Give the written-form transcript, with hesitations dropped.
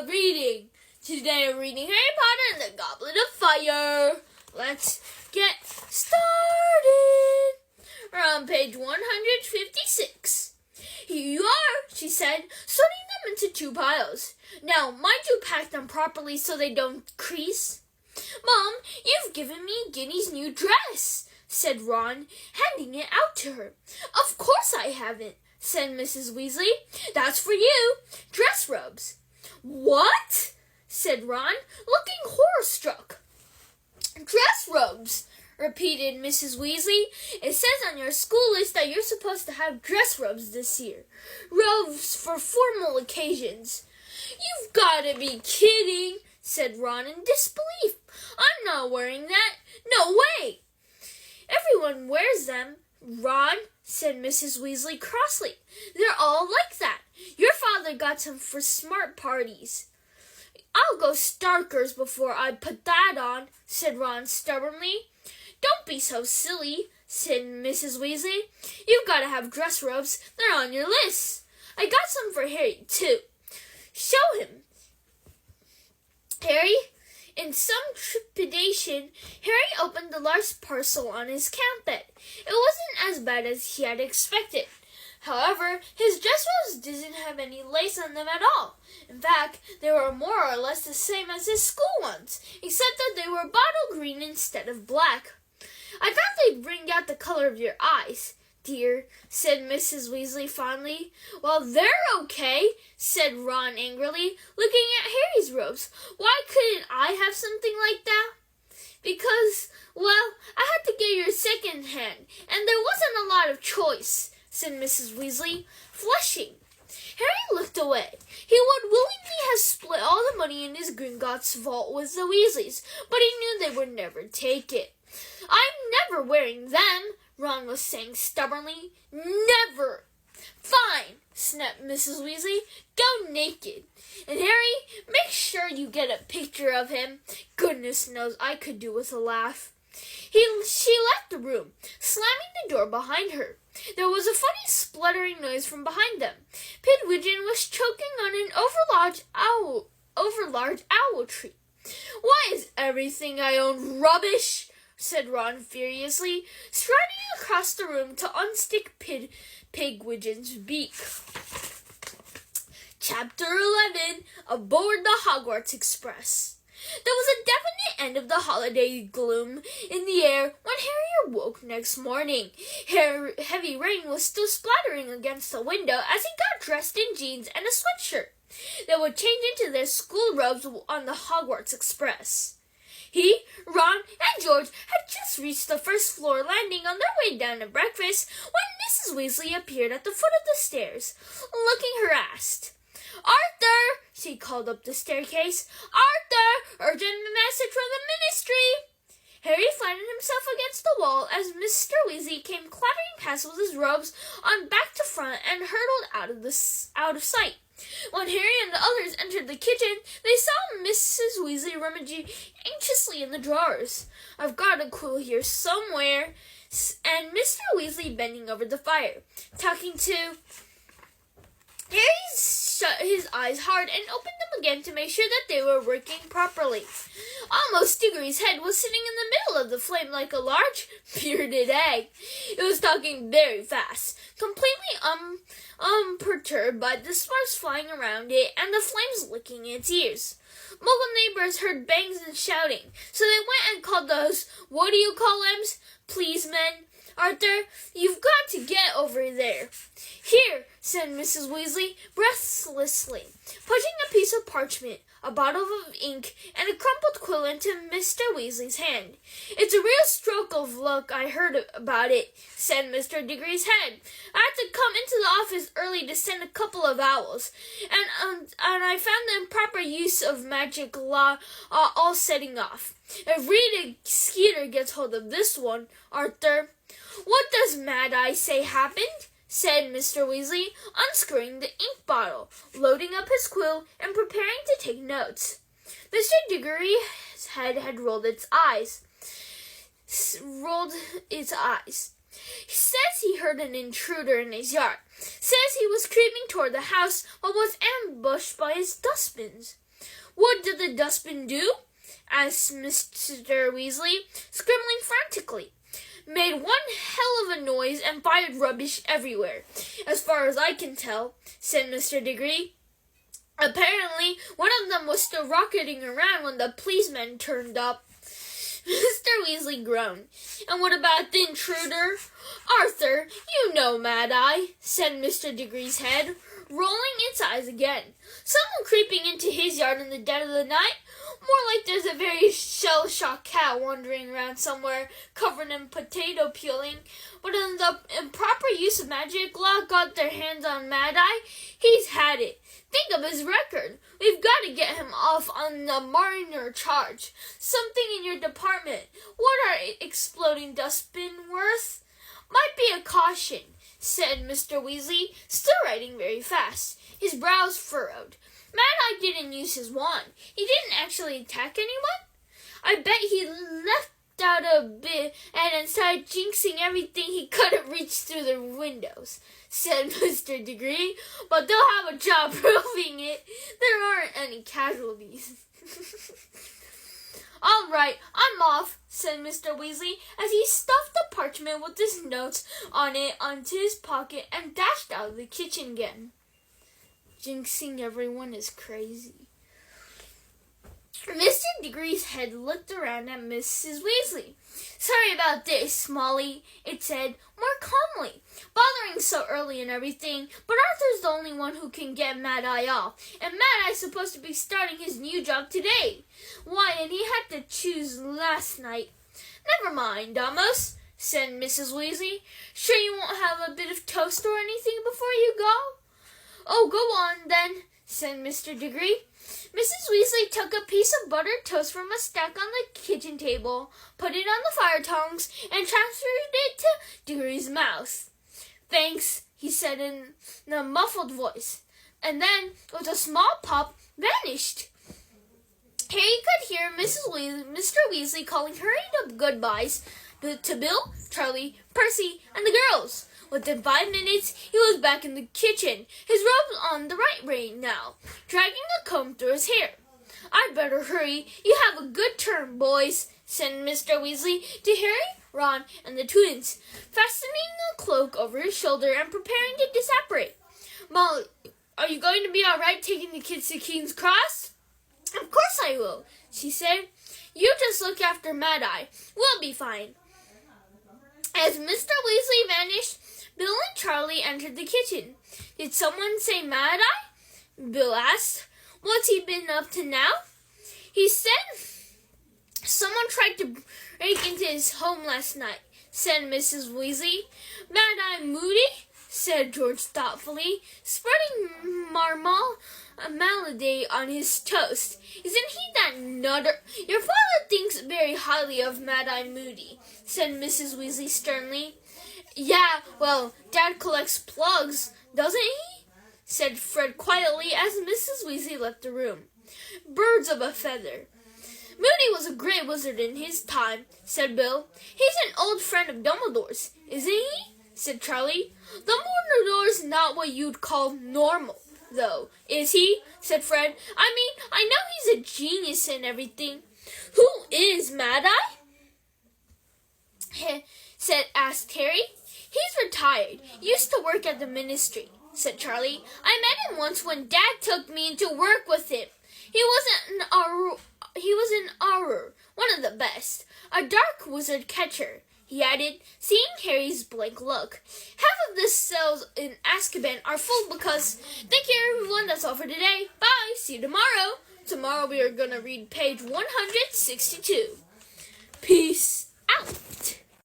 Reading. Today I'm reading Harry Potter and the Goblet of Fire. Let's get started. We're on page 156. Here you are, she said, sorting them into two piles. Now, mind you pack them properly so they don't crease. Mom, you've given me Ginny's new dress, said Ron, handing it out to her. Of course I haven't, said Mrs. Weasley. That's for you. Dress robes. What? Said Ron, looking horror-struck. Dress robes, repeated Mrs. Weasley. It says on your school list that you're supposed to have dress robes this year. Robes for formal occasions. You've got to be kidding, said Ron in disbelief. I'm not wearing that. No way. Everyone wears them, Ron, said Mrs. Weasley crossly. They're all like that. Your father got some for smart parties. I'll go starkers before I put that on, said Ron stubbornly. Don't be so silly, said Mrs. Weasley. You've got to have dress robes. They're on your list. I got some for Harry, too. Show him. Harry, in some trepidation, Harry opened the large parcel on his camp bed. It wasn't as bad as he had expected. However, his dress robes didn't have any lace on them at all. In fact, they were more or less the same as his school ones, except that they were bottle green instead of black. I thought they'd bring out the color of your eyes, dear, said Mrs. Weasley fondly. Well, they're okay, said Ron angrily, looking at Harry's robes. Why couldn't I have something like that? Because, well, I had to get your second hand, and there wasn't a lot of choice, said Mrs. Weasley, flushing. Harry looked away. He would willingly have split all the money in his Gringotts vault with the Weasleys, but he knew they would never take it. I'm never wearing them, Ron was saying stubbornly. Never. Fine, snapped Mrs. Weasley. Go naked. And Harry, make sure you get a picture of him. Goodness knows I could do with a laugh. She left the room, slamming the door behind her. There was a funny spluttering noise from behind them. Pigwidgeon was choking on an overlarge owl tree. Why is everything I own rubbish? Said Ron furiously, striding across the room to unstick Pigwidgeon's beak. Chapter 11. Aboard the Hogwarts Express. There was a definite end of the holiday gloom in the air when Harry awoke next morning. Heavy rain was still splattering against the window as he got dressed in jeans and a sweatshirt. They would change into their school robes on the Hogwarts Express. He, Ron, and George had just reached the first floor landing on their way down to breakfast when Mrs. Weasley appeared at the foot of the stairs, looking harassed. Arthur, she called up the staircase. Arthur, urgent message from the ministry. Harry flattened himself against the wall as Mr. Weasley came clattering past with his robes on back to front and hurtled out of sight. When Harry and the others entered the kitchen, they saw Mrs. Weasley rummaging anxiously in the drawers. I've got a quill here somewhere, and Mr. Weasley bending over the fire, talking to... Harry shut his eyes hard and opened them again to make sure that they were working properly. Almost Diggory's head was sitting in the middle of the flame like a large bearded egg. It was talking very fast, completely unperturbed by the sparks flying around it and the flames licking its ears. Muggle neighbors heard bangs and shouting, so they went and called those, what-do-you-call-ems, please men. Arthur, you've got to get over there. Here, said Mrs. Weasley, breathlessly, pushing a piece of parchment, a bottle of ink, and a crumpled quill into Mr. Weasley's hand. It's a real stroke of luck I heard about it, said Mr. Diggory's head. I had to come into the office early to send a couple of owls, and I found the improper use of magic law all setting off. If Rita Skeeter gets hold of this one, Arthur... What does Mad Eye say happened? Said Mr. Weasley, unscrewing the ink bottle, loading up his quill, and preparing to take notes. Mr. Diggory's head had rolled its eyes. He says he heard an intruder in his yard. Says he was creeping toward the house but was ambushed by his dustbins. What did the dustbin do? Asked Mr. Weasley, scribbling frantically. Made one hell of a noise and fired rubbish everywhere, as far as I can tell, said Mr. Diggory. Apparently, one of them was still rocketing around when the policeman turned up. Mr. Weasley groaned. And what about the intruder? Arthur, you know Mad-Eye, said Mr. Diggory's head, rolling its eyes again. Someone creeping into his yard in the dead of the night? More like there's a very shell-shocked cat wandering around somewhere covered in potato peeling. But when the improper use of magic law got their hands on Mad-Eye, he's had it. Think of his record. We've got to get him off on the minor charge. Something in your department. What are exploding dustbin worth? Might be a caution, said Mr. Weasley, still writing very fast, his brows furrowed. Mad-Eye didn't use his wand. He didn't actually attack anyone. I bet he left out a bit and started jinxing everything he couldn't reach through the windows, said Mr. Diggory. But they'll have a job proving it. There aren't any casualties. All right, I'm off, said Mr. Weasley as he stuffed the parchment with his notes on it onto his pocket and dashed out of the kitchen again. Jinxing everyone is crazy. Mr. Diggory's head looked around at Mrs. Weasley. Sorry about this, Molly, it said, more calmly. Bothering so early and everything, but Arthur's the only one who can get Mad-Eye off, and Mad-Eye's supposed to be starting his new job today. Why, and he had to choose last night. Never mind, Amos, said Mrs. Weasley. Sure you won't have a bit of toast or anything before you go? Oh, go on, then, said Mr. Diggory. Mrs. Weasley took a piece of buttered toast from a stack on the kitchen table, put it on the fire tongs, and transferred it to Diggory's mouth. Thanks, he said in a muffled voice, and then, with a small pop, vanished. Harry could hear Mr. Weasley calling hurried goodbyes to Bill, Charlie, Percy, and the girls. Within 5 minutes, he was back in the kitchen, his robe on the right now, dragging a comb through his hair. I'd better hurry. You have a good turn, boys, said Mr. Weasley to Harry, Ron, and the twins, fastening a cloak over his shoulder and preparing to disapparate. Molly, are you going to be all right taking the kids to King's Cross? Of course I will, she said. You just look after Mad-Eye. We'll be fine. As Mr. Weasley vanished, Bill and Charlie entered the kitchen. Did someone say Mad-Eye? Bill asked. What's he been up to now? He said someone tried to break into his home last night, said Mrs. Weasley. Mad-Eye Moody, said George thoughtfully, spreading marmalade on his toast. Isn't he that nutter? Your father thinks very highly of Mad-Eye Moody, said Mrs. Weasley sternly. Yeah, well, Dad collects plugs, doesn't he? Said Fred quietly as Mrs. Weasley left the room. Birds of a feather. Moody was a great wizard in his time, said Bill. He's an old friend of Dumbledore's, isn't he? Said Charlie. Dumbledore's not what you'd call normal, though, is he? Said Fred. I mean, I know he's a genius and everything. Who is Mad-Eye? Asked Harry. He's retired. Used to work at the ministry, said Charlie. I met him once when Dad took me to work with him. He was an Auror, one of the best. A dark wizard catcher, he added, seeing Harry's blank look. Half of the cells in Azkaban are full because... Thank you, everyone. That's all for today. Bye. See you tomorrow. Tomorrow we are going to read page 162. Peace out.